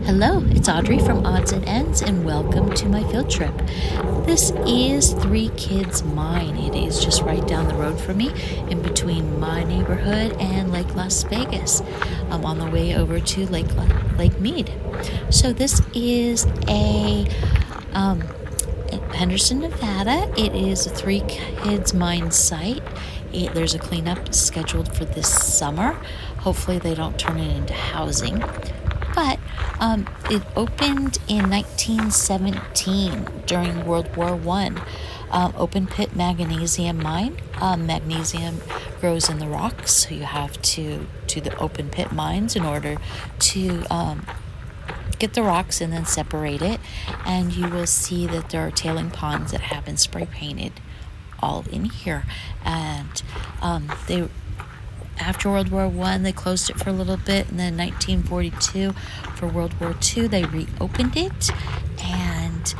Hello, it's Audrey from Odds and Ends, and welcome to my field trip. This is Three Kids Mine. It is just right down the road from me, in between my neighborhood and Lake Las Vegas. I'm on the way over to Lake Mead. So this is Henderson, Nevada. It is a Three Kids Mine site. There's a cleanup scheduled for this summer. Hopefully they don't turn it into housing. But it opened in 1917 during World War I. Open pit magnesium mine. Magnesium grows in the rocks, so you have to do the open pit mines in order to get the rocks and then separate it. And you will see that there are tailing ponds that have been spray painted all in here. And after World War I, they closed it for a little bit, and then 1942, for World War II, they reopened it, and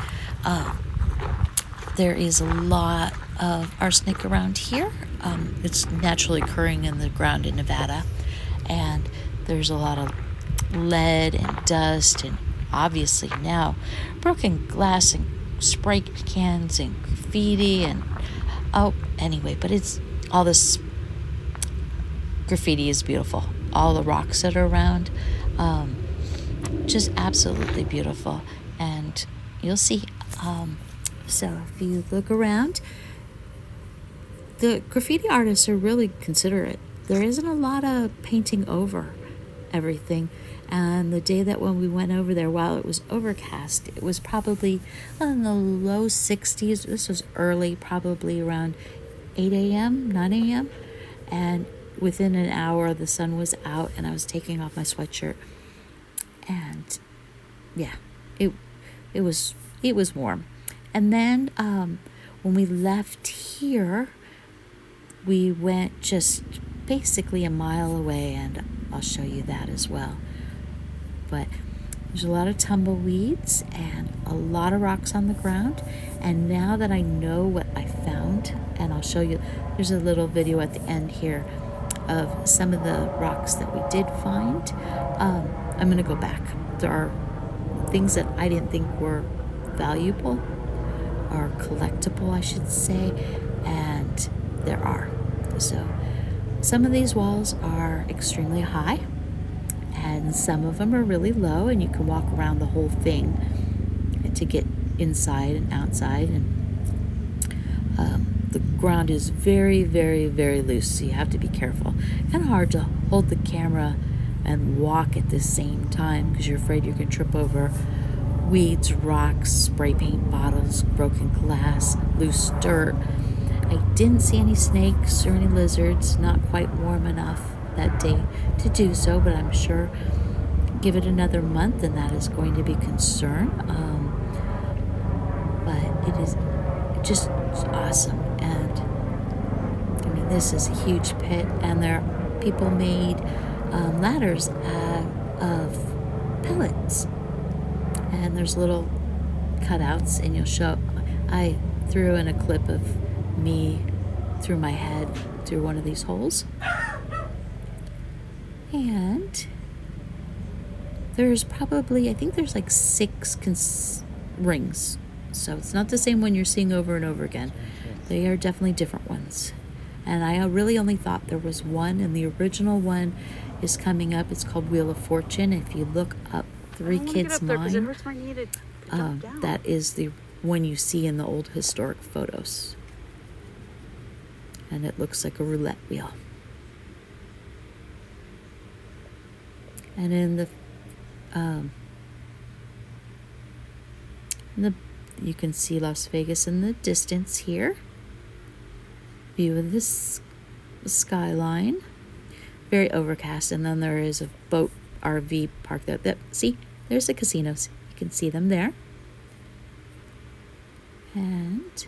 there is a lot of arsenic around here. It's naturally occurring in the ground in Nevada, and there's a lot of lead and dust, and obviously now broken glass and spray cans and graffiti, and but it's all this. Graffiti is beautiful. All the rocks that are around, just absolutely beautiful. And you'll see. So if you look around, the graffiti artists are really considerate. There isn't a lot of painting over everything. And the day that when we went over there, while it was overcast, it was probably in the low 60s. This was early, probably around 8 a.m., 9 a.m. And within an hour, the sun was out, and I was taking off my sweatshirt, and yeah, it was warm. And then when we left here, we went just basically a mile away, and I'll show you that as well. But there's a lot of tumbleweeds and a lot of rocks on the ground. And now that I know what I found, and I'll show you, there's a little video at the end here of some of the rocks that we did find. I'm going to go back. There are things that I didn't think were valuable or collectible, I should say, and there are. So some of these walls are extremely high, and some of them are really low, and you can walk around the whole thing to get inside and outside. And the ground is very, very, very loose, so you have to be careful. Kind of hard to hold the camera and walk at the same time because you're afraid you're going to trip over weeds, rocks, spray paint bottles, broken glass, loose dirt. I didn't see any snakes or any lizards, not quite warm enough that day to do so, but I'm sure give it another month and that is going to be a concern. But it is just awesome. And I mean, this is a huge pit, and there people made ladders of pellets, and there's little cutouts, and I threw in a clip of me through my head through one of these holes. And there's probably, I think there's like 6 rings. So it's not the same one you're seeing over and over again. They are definitely different ones. And I really only thought there was one, and the original one is coming up. It's called Wheel of Fortune. If you look up Three Kids Mine, that is the one you see in the old historic photos. And it looks like a roulette wheel. And in you can see Las Vegas in the distance here. View of this skyline. Very overcast, and then there is a boat RV park there. See, there's the casinos. You can see them there. And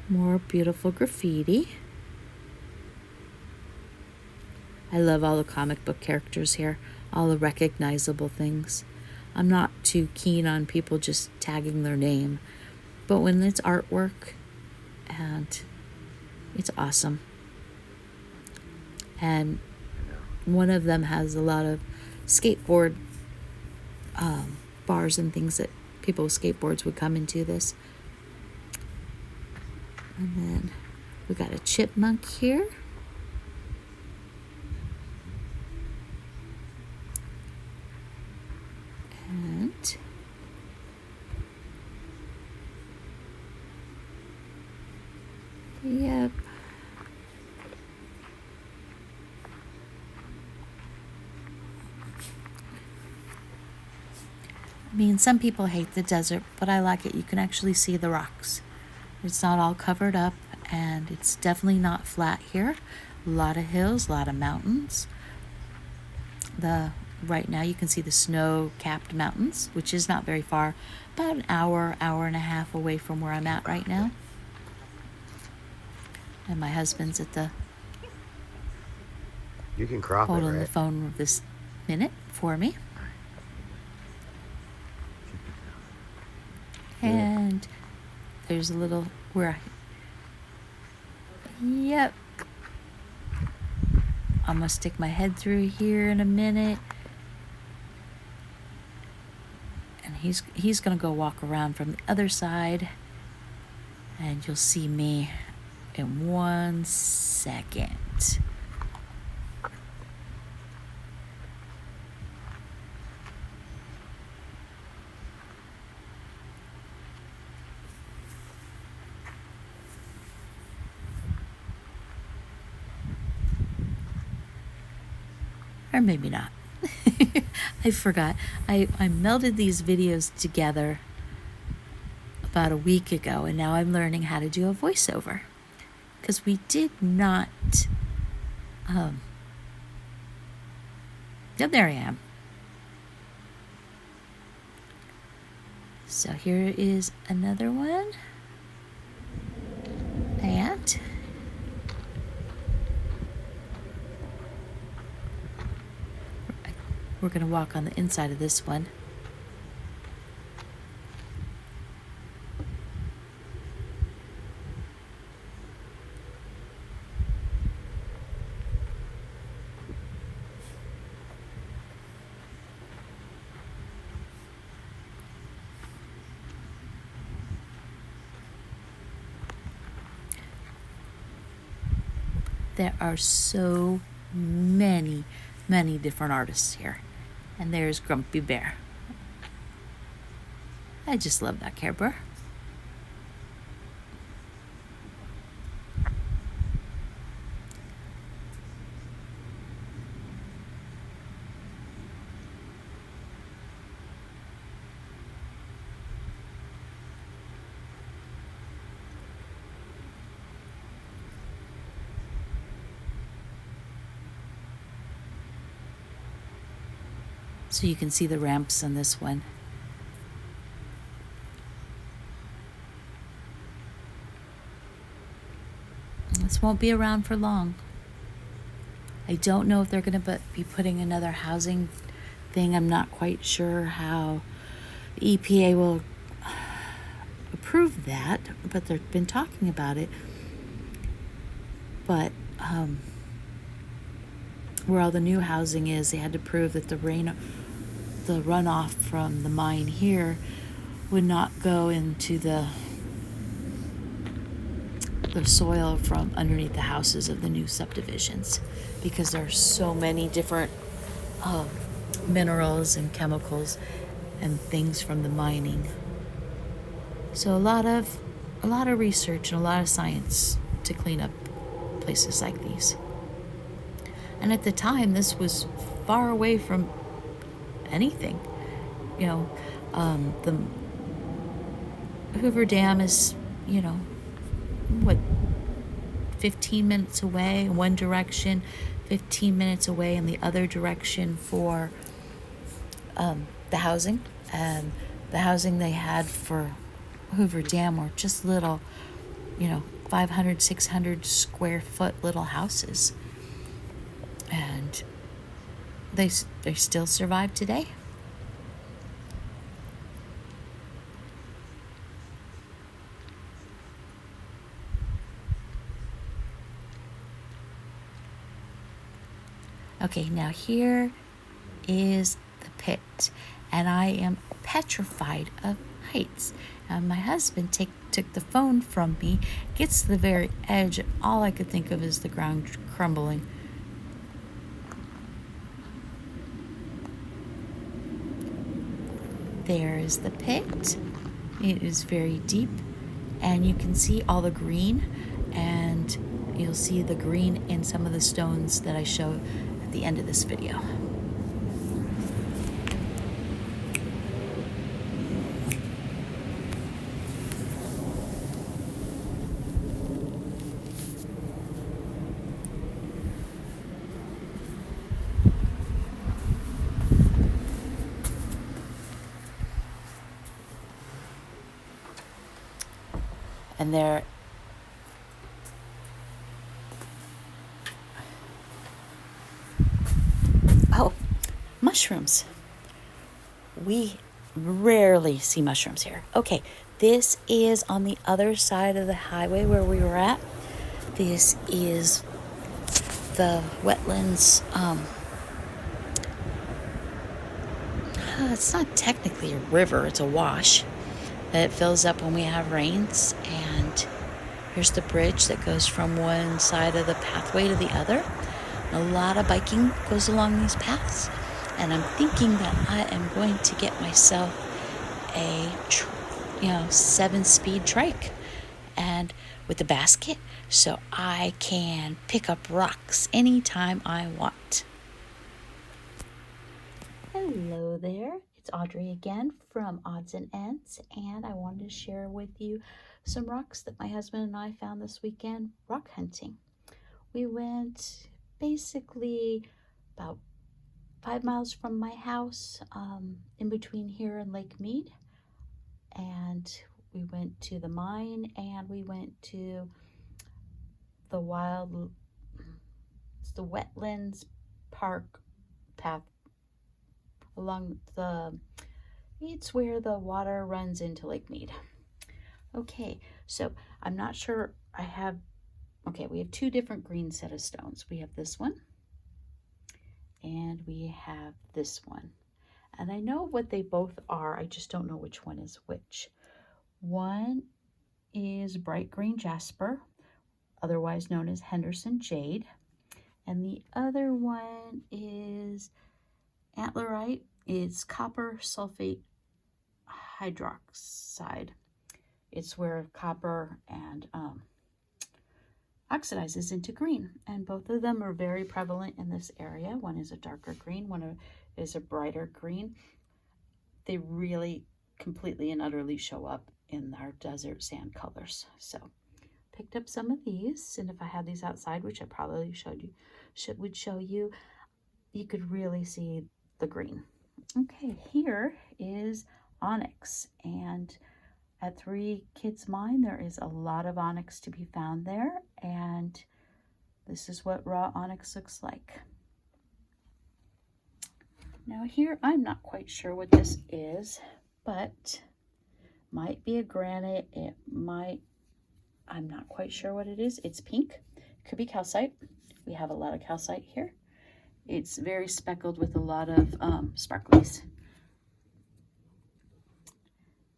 more beautiful graffiti. I love all the comic book characters here, all the recognizable things. I'm not too keen on people just tagging their name, but when it's artwork, and it's awesome. And one of them has a lot of skateboard bars and things that people with skateboards would come into this. And then we got a chipmunk here. And yep. I mean, some people hate the desert, but I like it. You can actually see the rocks. It's not all covered up, and it's definitely not flat here. A lot of hills, a lot of mountains. Right now you can see the snow-capped mountains, which is not very far, about an hour and a half away from where I'm at right now. And my husband's at the You can crop holding it, right? the phone this minute for me. And there's a little yep. I'm gonna stick my head through here in a minute. And he's gonna go walk around from the other side. And you'll see me in 1 second. Or maybe not. I forgot. I melded these videos together about a week ago, and now I'm learning how to do a voiceover. Because we did not... Oh, there I am. So here is another one. And... we're going to walk on the inside of this one. There are so many different artists here. And there's Grumpy Bear. I just love that Care Bear. So you can see the ramps on this one. This won't be around for long. I don't know if they're going to be putting another housing thing. I'm not quite sure how the EPA will approve that, but they've been talking about it. But where all the new housing is, they had to prove that the runoff from the mine here would not go into the soil from underneath the houses of the new subdivisions, because there are so many different minerals and chemicals and things from the mining. So a lot of research and a lot of science to clean up places like these. And at the time, this was far away from anything. You know, the Hoover Dam is, 15 minutes away in one direction, 15 minutes away in the other direction for the housing. And the housing they had for Hoover Dam were just little, 500, 600 square foot little houses. And they still survive today. Okay, now here is the pit. and I am petrified of heights. And my husband took the phone from me, gets to the very edge, and all I could think of is the ground crumbling. There is the pit. It is very deep, and you can see all the green, and you'll see the green in some of the stones that I show at the end of this video. And there, oh, mushrooms. We rarely see mushrooms here. Okay, this is on the other side of the highway where we were at. This is the Wetlands. It's not technically a river, it's a wash. It fills up when we have rains, and here's the bridge that goes from one side of the pathway to the other. A lot of biking goes along these paths, and I'm thinking that I am going to get myself a 7-speed trike, and with a basket, so I can pick up rocks anytime I want. Hello there, it's Audrey again from Odds and Ends, and I wanted to share with you some rocks that my husband and I found this weekend rock hunting. We went basically about 5 miles from my house, in between here and Lake Mead, and we went to the mine, and we went to the Wetlands Park path along it's where the water runs into Lake Mead. Okay, so I'm not sure we have 2 different green set of stones. We have this one, and we have this one. And I know what they both are, I just don't know which one is which. One is bright green jasper, otherwise known as Henderson jade. And the other one is antlerite. It's copper sulfate hydroxide. It's where copper and oxidizes into green, and both of them are very prevalent in this area. One is a darker green, one is a brighter green. They really completely and utterly show up in our desert sand colors. So picked up some of these, and if I had these outside, which I probably would show you, you could really see the green. Okay, here is onyx, and at Three Kids Mine there is a lot of onyx to be found there, and this is what raw onyx looks like. Now here, I'm not quite sure what this is, but might be a granite, I'm not quite sure what it is. It's pink, could be calcite. We have a lot of calcite here. It's very speckled with a lot of sparklies.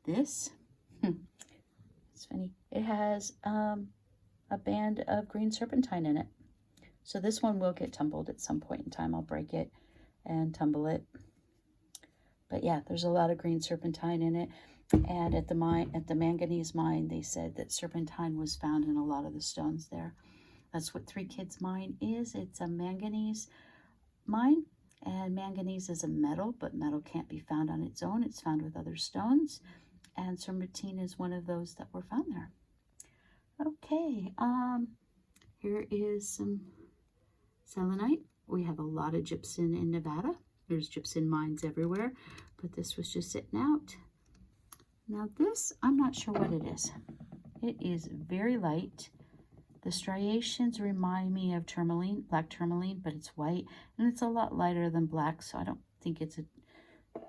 This, it's funny, it has a band of green serpentine in it. So this one will get tumbled at some point in time. I'll break it and tumble it. But yeah, there's a lot of green serpentine in it. And at the manganese mine, they said that serpentine was found in a lot of the stones there. That's what Three Kids Mine is. It's a manganese mine, and manganese is a metal, but metal can't be found on its own. It's found with other stones, and serpentine is one of those that were found there. Okay, here is some selenite. We have a lot of gypsum in Nevada. There's gypsum mines everywhere, but this was just sitting out. Now this, I'm not sure what it is. It is very light. The striations remind me of tourmaline, black tourmaline, but it's white, and it's a lot lighter than black, so I don't think it's a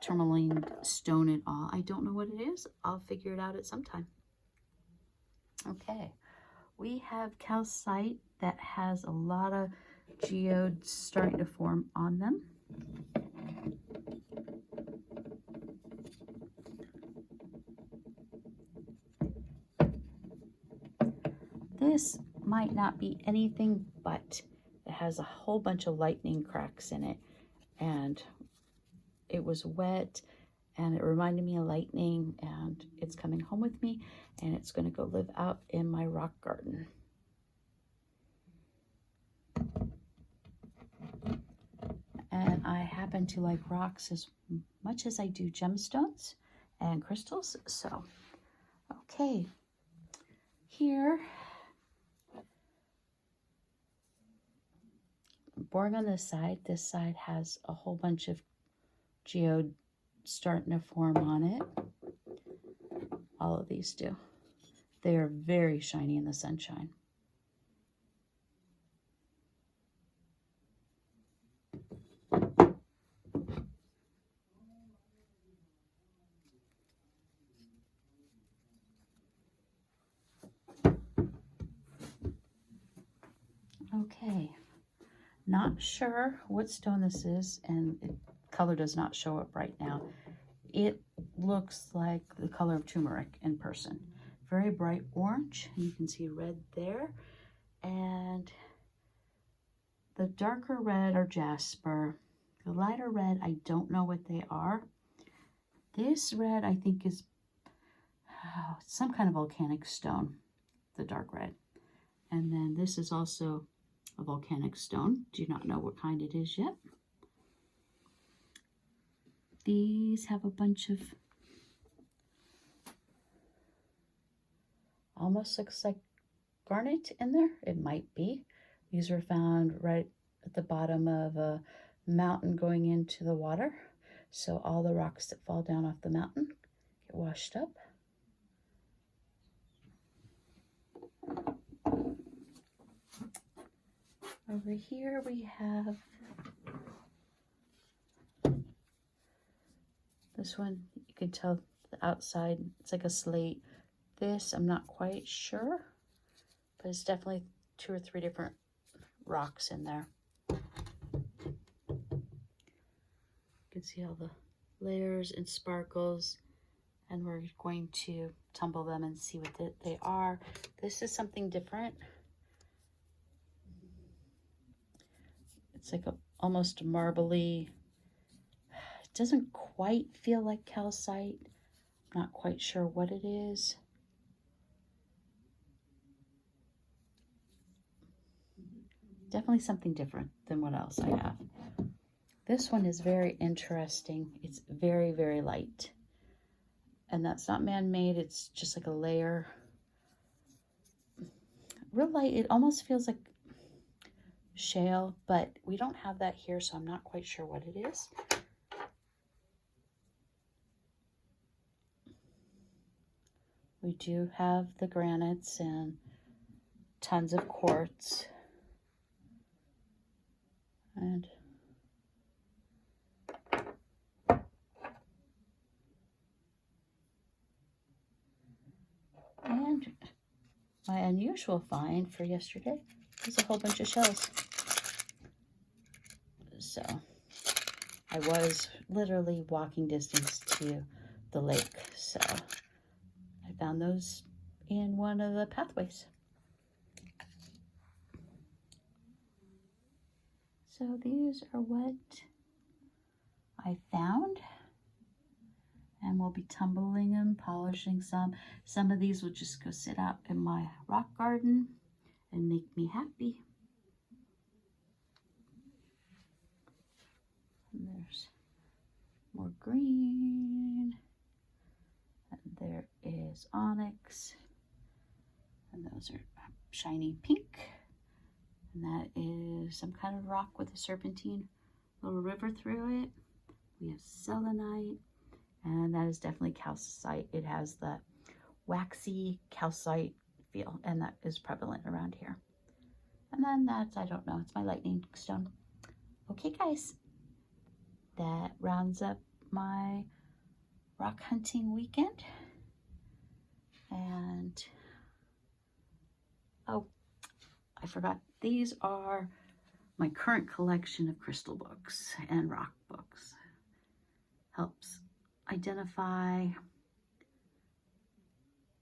tourmaline stone at all. I don't know what it is. I'll figure it out at some time. Okay, we have calcite that has a lot of geodes starting to form on them. this might not be anything, but it has a whole bunch of lightning cracks in it, and it was wet, and it reminded me of lightning, and it's coming home with me, and it's going to go live out in my rock garden. And I happen to like rocks as much as I do gemstones and crystals. So, okay, here, boring on this side has a whole bunch of geode starting to form on it. All of these do. They are very shiny in the sunshine. Okay, not sure what stone this is, and color does not show up right now. It looks like the color of turmeric in person. Very bright orange. You can see red there. And the darker red are jasper. The lighter red, I don't know what they are. This red, I think, is some kind of volcanic stone, the dark red. And then this is also a volcanic stone. Do not know what kind it is yet. These have a bunch of, almost looks like garnet in there. It might be. These were found right at the bottom of a mountain going into the water. So all the rocks that fall down off the mountain get washed up. Over here we have this one. You can tell the outside, it's like a slate. This, I'm not quite sure, but it's definitely 2 or 3 different rocks in there. You can see all the layers and sparkles, and we're going to tumble them and see what they are. This is something different. It's like a almost marbly. It doesn't quite feel like calcite. I'm not quite sure what it is. Definitely something different than what else I have. This one is very interesting. It's very, very light. And that's not man-made. It's just like a layer. Real light. It almost feels like shale, but we don't have that here, so I'm not quite sure what it is. We do have the granites and tons of quartz. And my unusual find for yesterday was a whole bunch of shells. So I was literally walking distance to the lake, so I found those in one of the pathways. So these are what I found, and we'll be tumbling them, polishing some. Some of these will just go sit out in my rock garden and make me happy. And there's more green, and there is onyx, and those are shiny pink, and that is some kind of rock with a serpentine little river through it. We have selenite, and that is definitely calcite. It has the waxy calcite feel, and that is prevalent around here. And then that's, I don't know, it's my lightning stone. Okay, guys, that rounds up my rock hunting weekend. And oh, I forgot, these are my current collection of crystal books and rock books. Helps identify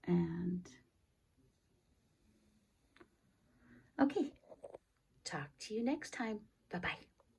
and Okay, talk to you next time. Bye-bye.